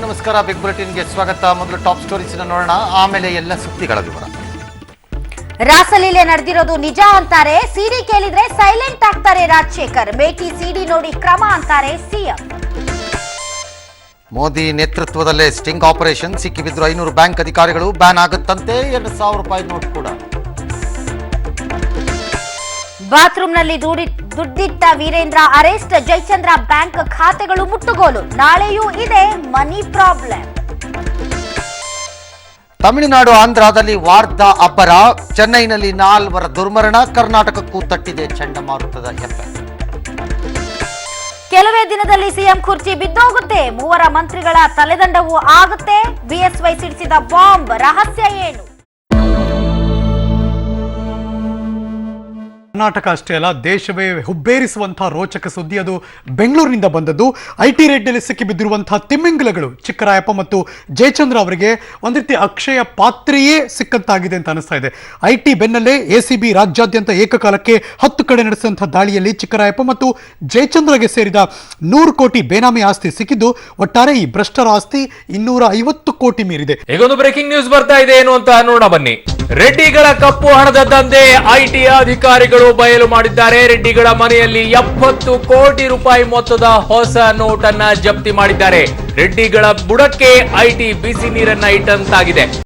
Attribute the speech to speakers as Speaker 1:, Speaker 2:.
Speaker 1: ನಮಸ್ಕಾರ, ಬಿಗ್ ಬುಲೆಟಿನ್ಗೆ ಸ್ವಾಗತ. ಮೊದಲು ಟಾಪ್ ಸ್ಟೋರೀಸ್ ನೋಡೋಣ, ಆಮೇಲೆ ಎಲ್ಲ ಸುದ್ದಿಗಳ ವಿವರ.
Speaker 2: ರಾಸಲೀಲೆ ನಡೆದಿರೋದು ನಿಜ ಅಂತಾರೆ, ಸಿಡಿ ಕೇಳಿದ್ರೆ ಸೈಲೆಂಟ್ ಆಗ್ತಾರೆ ರಾಜಶೇಖರ್. ಮೇಟಿ ಸಿಡಿ ನೋಡಿ ಕ್ರಮ ಅಂತಾರೆ ಸಿಎಂ.
Speaker 1: ಮೋದಿ ನೇತೃತ್ವದಲ್ಲೇ ಸ್ಟಿಂಗ್ ಆಪರೇಷನ್, ಸಿಕ್ಕಿಬಿದ್ರು 500 ಬ್ಯಾಂಕ್ ಅಧಿಕಾರಿಗಳು, ಬ್ಯಾನ್ ಆಗುತ್ತಂತೆ 2,000 ರೂಪಾಯಿ ನೋಟ್ ಕೂಡ.
Speaker 2: ಬಾತ್ರೂಮ್ನಲ್ಲಿ ದುಡ್ಡಿಟ್ಟ ವೀರೇಂದ್ರ ಅರೆಸ್ಟ್, ಜಯಚಂದ್ರ ಬ್ಯಾಂಕ್ ಖಾತೆಗಳು ಮುಟ್ಟುಗೋಲು. ನಾಳೆಯೂ ಇದೆ ಮನಿ ಪ್ರಾಬ್ಲಮ್.
Speaker 1: ತಮಿಳುನಾಡು ಆಂಧ್ರದಲ್ಲಿ ವಾರ್ಧ ಅಬ್ಬರ, ಚೆನ್ನೈನಲ್ಲಿ 4 ದುರ್ಮರಣ, ಕರ್ನಾಟಕಕ್ಕೂ ತಟ್ಟಿದೆ ಚಂಡಮಾರುತದ ಎಫೆಕ್ಟ್.
Speaker 2: ಕೆಲವೇ ದಿನದಲ್ಲಿ ಸಿಎಂ ಕುರ್ಚಿ ಬಿದ್ದೋಗುತ್ತೆ, 3 ಮಂತ್ರಿಗಳ ತಲೆದಂಡವೂ ಆಗುತ್ತೆ. ಬಿಎಸ್ವೈ ಸಿಡಿಸಿದ ಬಾಂಬ್ ರಹಸ್ಯ ಏನು?
Speaker 3: ಕರ್ನಾಟಕ ಅಷ್ಟೇ ಅಲ್ಲ, ದೇಶವೇ ಹುಬ್ಬೇರಿಸುವಂತಹ ರೋಚಕ ಸುದ್ದಿ ಅದು ಬೆಂಗಳೂರಿನಿಂದ ಬಂದದ್ದು. ಐಟಿ ರೇಡ್ನಲ್ಲಿ ಸಿಕ್ಕಿಬಿದ್ದಿರುವಂತಹ ತಿಮ್ಮಿಂಗಲಗಳು ಚಿಕ್ಕರಾಯಪ್ಪ ಮತ್ತು ಜಯಚಂದ್ರ ಅವರಿಗೆ ಒಂದು ರೀತಿ ಅಕ್ಷಯ ಪಾತ್ರೆಯೇ ಸಿಕ್ಕಂತಾಗಿದೆ ಅಂತ ಅನಿಸ್ತಾ ಇದೆ. ಐಟಿ ಬೆನ್ನಲ್ಲೇ ಎಸಿಬಿ ರಾಜ್ಯಾದ್ಯಂತ ಏಕಕಾಲಕ್ಕೆ 10 ಕಡೆ ನಡೆಸಿದಂತಹ ದಾಳಿಯಲ್ಲಿ ಚಿಕ್ಕರಾಯಪ್ಪ ಮತ್ತು ಜಯಚಂದ್ರಗೆ ಸೇರಿದ 100 ಕೋಟಿ ಬೇನಾಮಿ ಆಸ್ತಿ ಸಿಕ್ಕಿದ್ದು, ಒಟ್ಟಾರೆ ಈ ಭ್ರಷ್ಟರ ಆಸ್ತಿ 250 ಕೋಟಿ ಮೀರಿದೆ.
Speaker 4: ಈಗೊಂದು ಬ್ರೇಕಿಂಗ್ ನ್ಯೂಸ್ ಬರ್ತಾ ಇದೆ, ಏನು ಅಂತ ನೋಡ ಬನ್ನಿ. ರೆಡ್ಡಿಗಳ ಕಪ್ಪು ಹಣದ ದಂಧೆ ಐಟಿ ಅಧಿಕಾರಿಗಳು ಬಯಲು ಮಾಡಿದ್ದಾರೆ. ರೆಡ್ಡಿಗಳ ಮನೆಯಲ್ಲಿ 70 ಕೋಟಿ ರೂಪಾಯಿ ಮೊತ್ತದ ಹೊಸ ನೋಟ್ ಅನ್ನ ಜಪ್ತಿ ಮಾಡಿದ್ದಾರೆ. ರೆಡ್ಡಿಗಳ ಬುಡಕ್ಕೆ ಐಟಿ ಬಿಸಿ ನೀರನ್ನ ಇಟ್ಟಂತಾಗಿದೆ.